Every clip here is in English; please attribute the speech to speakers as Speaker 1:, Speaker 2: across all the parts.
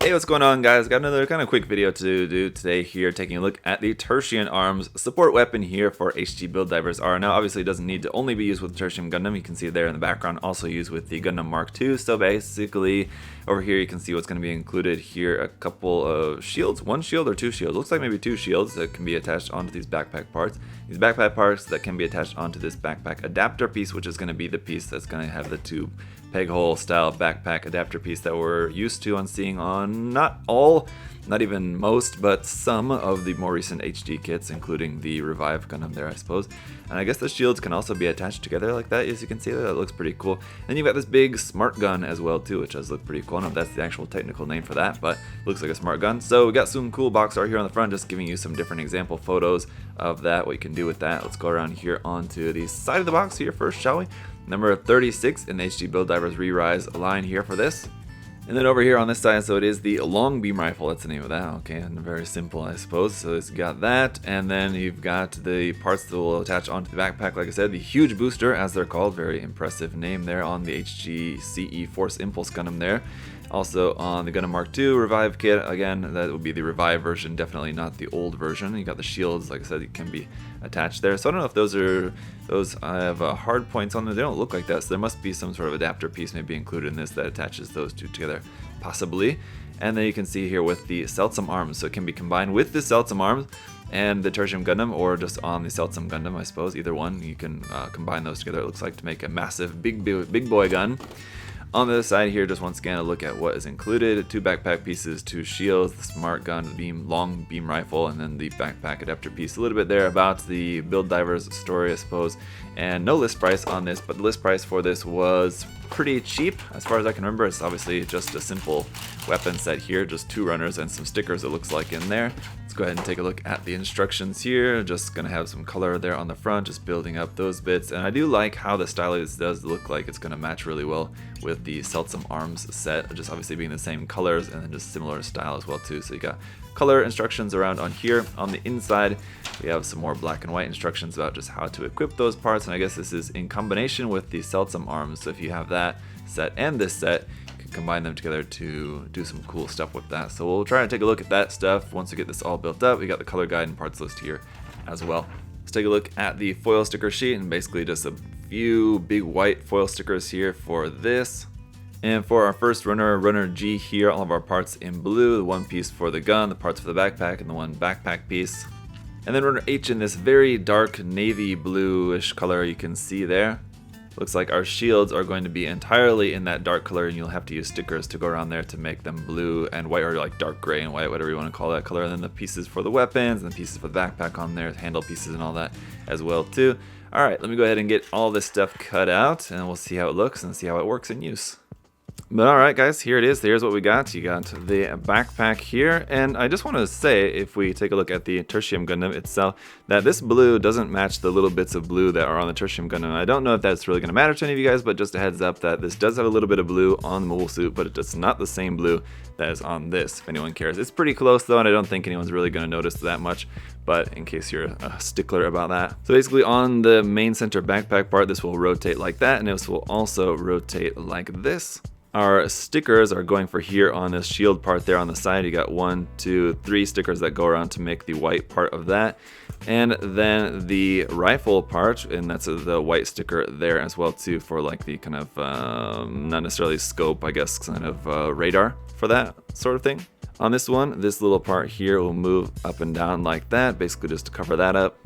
Speaker 1: Hey, what's going on, guys? Got another kind of quick video to do today here, taking a look at the Tertium Arms support weapon here for HG build divers R. Now, obviously, it doesn't need to only be used with the Tertium Gundam. You can see it there in the background, also used with the Gundam Mark II. So basically, over here, you can see what's going to be included here. A couple of shields, one shield or two shields. Looks like maybe two shields that can be attached onto these backpack parts. These backpack parts that can be attached onto this backpack adapter piece, which is going to be the piece that's going to have the two peg hole style backpack adapter piece that we're used to seeing on not all, not even most, but some of the more recent HG kits, including the Revive Gundam there, I suppose. And I guess the shields can also be attached together like that, as you can see. That looks pretty cool. And you've got this big smart gun as well too, which does look pretty cool. I don't know if that's the actual technical name for that, but looks like a smart gun. So we got some cool box art here on the front, just giving you some different example photos of that, what you can do with that. Let's go around here onto the side of the box here first, shall we? Number 36 in the HG Build Divers Re-Rise line here for this. And then over here on this side, so it is the long beam rifle, that's the name of that, okay, and very simple, I suppose. So it's got that, and then you've got the parts that will attach onto the backpack, like I said, the huge booster, as they're called, very impressive name there on the HG CE Force Impulse Gundam there. Also on the Gundam Mark II Revive kit, again, that would be the Revive version, definitely not the old version. You got the shields, like I said, it can be attached there. So I don't know if those have hard points on them. They don't look like that, so there must be some sort of adapter piece maybe included in this that attaches those two together, possibly. And then you can see here with the Tertium Arms, so it can be combined with the Tertium Arms and the Tertium Gundam, or just on the Tertium Gundam, I suppose. Either one, you can combine those together, it looks like, to make a massive big boy gun. On the other side here, just once again, a look at what is included. Two backpack pieces, two shields, the smart gun, long beam rifle, and then the backpack adapter piece. A little bit there about the build divers story, I suppose. And no list price on this, but the list price for this was pretty cheap. As far as I can remember, it's obviously just a simple weapon set here, just two runners and some stickers, it looks like, in there. Let's go ahead and take a look at the instructions here. Just gonna have some color there on the front, just building up those bits. And I do like how the style of this does look like it's gonna match really well with the Tertium Arms set, just obviously being the same colors and then just similar style as well too. So you got color instructions around on here. On the inside, we have some more black and white instructions about just how to equip those parts, and I guess this is in combination with the Tertium Arms. So if you have that set and this set, you can combine them together to do some cool stuff with that. So we'll try to take a look at that stuff once we get this all built up. We got the color guide and parts list here as well. Let's take a look at the foil sticker sheet, and basically just a few big white foil stickers here for this. And for our first runner, runner G here, all of our parts in blue, the one piece for the gun, the parts for the backpack, and the one backpack piece. And then runner H in this very dark navy bluish color you can see there. Looks like our shields are going to be entirely in that dark color, and you'll have to use stickers to go around there to make them blue and white, or like dark gray and white, whatever you want to call that color. And then the pieces for the weapons and the pieces for the backpack on there, handle pieces and all that as well too. Alright, let me go ahead and get all this stuff cut out, and we'll see how it looks and see how it works in use. But alright guys, here it is. Here's what we got. You got the backpack here, and I just want to say, if we take a look at the Tertium Gundam itself, that this blue doesn't match the little bits of blue that are on the Tertium Gundam. I don't know if that's really going to matter to any of you guys, but just a heads up that this does have a little bit of blue on the mobile suit, but it's not the same blue that is on this, if anyone cares. It's pretty close though, and I don't think anyone's really going to notice that much, but in case you're a stickler about that. So basically on the main center backpack part, this will rotate like that, and this will also rotate like this. Our stickers are going for here on this shield part there on the side. You got 1, 2, 3 stickers that go around to make the white part of that. And then the rifle part, and that's the white sticker there as well too, for like the kind of, not necessarily scope, I guess, kind of radar for that sort of thing. On this one, this little part here will move up and down like that, basically just to cover that up.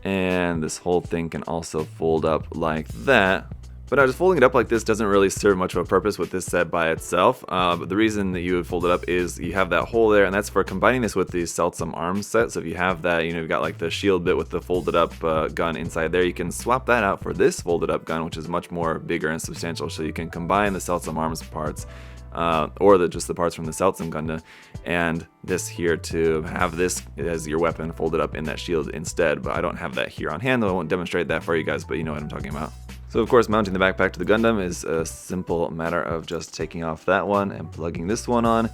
Speaker 1: And this whole thing can also fold up like that. But now just folding it up like this doesn't really serve much of a purpose with this set by itself. But the reason that you would fold it up is you have that hole there, and that's for combining this with the Tertium Arms set. So if you have that, you know, you've got like the shield bit with the folded up gun inside there, you can swap that out for this folded up gun, which is much more bigger and substantial. So you can combine the Tertium Arms parts, or just the parts from the Tertium Gundam, and this here to have this as your weapon folded up in that shield instead. But I don't have that here on hand, though I won't demonstrate that for you guys, but you know what I'm talking about. So of course, mounting the backpack to the Gundam is a simple matter of just taking off that one and plugging this one on.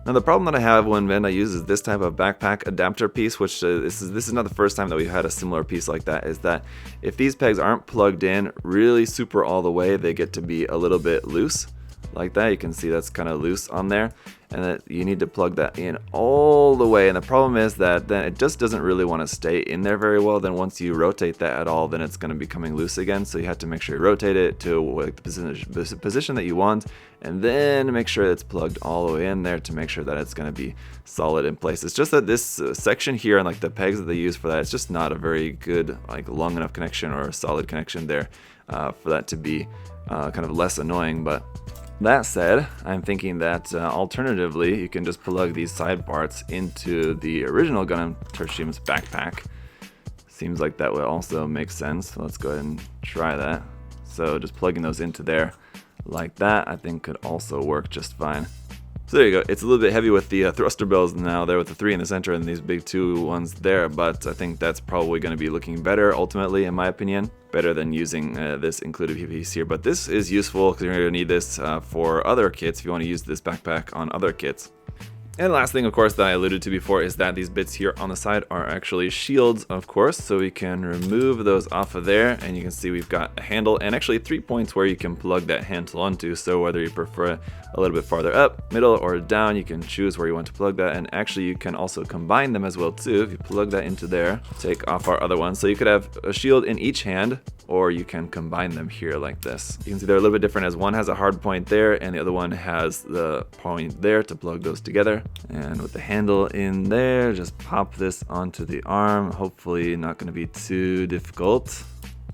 Speaker 1: Now the problem that I have when Bandai uses this type of backpack adapter piece, which this is not the first time that we've had a similar piece like that, is that if these pegs aren't plugged in really super all the way, they get to be a little bit loose. Like that, you can see that's kind of loose on there. and that you need to plug that in all the way. And the problem is that then it just doesn't really want to stay in there very well. Then once you rotate that at all, then it's going to be coming loose again. So you have to make sure you rotate it to like the position that you want, and then make sure it's plugged all the way in there to make sure that it's going to be solid in place. It's just that this section here and like the pegs that they use for that, it's just not a very good like long enough connection or a solid connection there for that to be kind of less annoying. But that said, I'm thinking that alternatively, you can just plug these side parts into the original Gundam Tertium's backpack. Seems like that would also make sense. So let's go ahead and try that. So just plugging those into there like that, I think could also work just fine. So there you go. It's a little bit heavy with the thruster bells now there with the 3 in the center and these big 2 ones there, but I think that's probably going to be looking better ultimately, in my opinion. Better than using this included piece here. But this is useful because you're going to need this for other kits if you want to use this backpack on other kits. And the last thing, of course, that I alluded to before is that these bits here on the side are actually shields, of course, so we can remove those off of there, and you can see we've got a handle and actually 3 points where you can plug that handle onto. So whether you prefer a little bit farther up, middle, or down, you can choose where you want to plug that. And actually you can also combine them as well too. If you plug that into there, take off our other one, so you could have a shield in each hand, or you can combine them here like this. You can see they're a little bit different, as one has a hard point there and the other one has the point there to plug those together. And with the handle in there, just pop this onto the arm. Hopefully not going to be too difficult.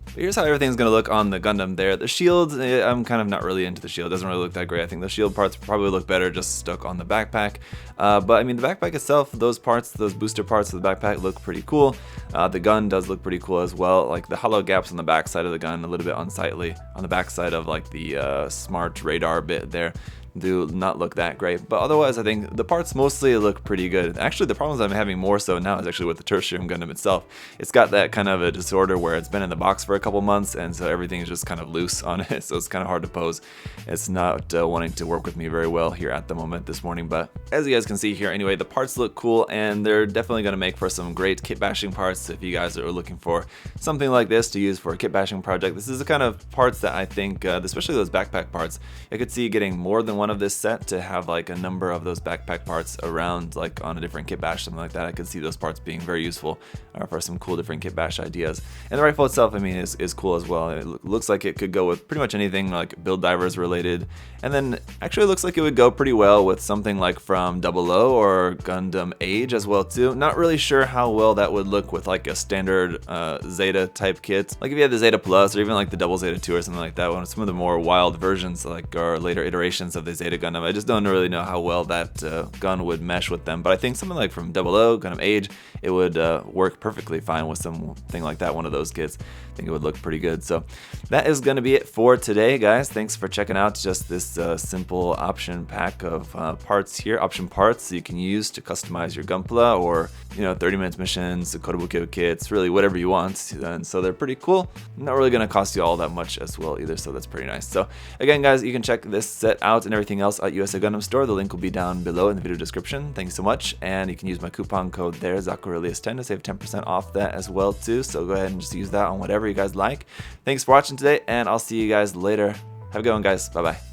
Speaker 1: But here's how everything's going to look on the Gundam there. The shield, I'm kind of not really into the shield. It doesn't really look that great. I think the shield parts probably look better just stuck on the backpack. But I mean, the backpack itself, those parts, those booster parts of the backpack look pretty cool. The gun does look pretty cool as well. Like the hollow gaps on the back side of the gun, a little bit unsightly on the back side of like the smart radar bit there. Do not look that great, but otherwise I think the parts mostly look pretty good. Actually, the problems I'm having more so now is actually with the Tertium Gundam itself. It's got that kind of a disorder where it's been in the box for a couple months, and so everything is just kind of loose on it, so it's kind of hard to pose. It's not wanting to work with me very well here at the moment this morning, but as you guys can see here anyway, the parts look cool, and they're definitely going to make for some great kit bashing parts if you guys are looking for something like this to use for a kit bashing project. This is the kind of parts that I think, especially those backpack parts, I could see getting more than one of this set to have like a number of those backpack parts around, like on a different kit bash, something like that. I could see those parts being very useful for some cool different kit bash ideas. And the rifle itself, I mean, is cool as well. It looks like it could go with pretty much anything like Build Divers related, and then actually it looks like it would go pretty well with something like from 00 or Gundam Age as well too. Not really sure how well that would look with like a standard Zeta type kit. Like if you had the Zeta Plus or even like the Double Zeta 2 or something like that, one of some of the more wild versions like or later iterations of the Zeta Gundam. I just don't really know how well that gun would mesh with them, but I think something like from 00, Gundam Age, it would work perfectly fine with something like that, one of those kits. I think it would look pretty good. So that is going to be it for today, guys. Thanks for checking out just this simple option pack of parts here, option parts you can use to customize your Gunpla or 30 minutes missions, Kotobukiyo kits, really whatever you want. And so they're pretty cool. Not really going to cost you all that much as well either, so that's pretty nice. So again, guys, you can check this set out and everything else at USA Gundam Store. The link will be down below in the video description. Thanks so much, and you can use my coupon code there, ZakuAurelius10, to save 10% off that as well too. So go ahead and just use that on whatever you guys like. Thanks for watching today, and I'll see you guys later. Have a good one, guys. Bye bye.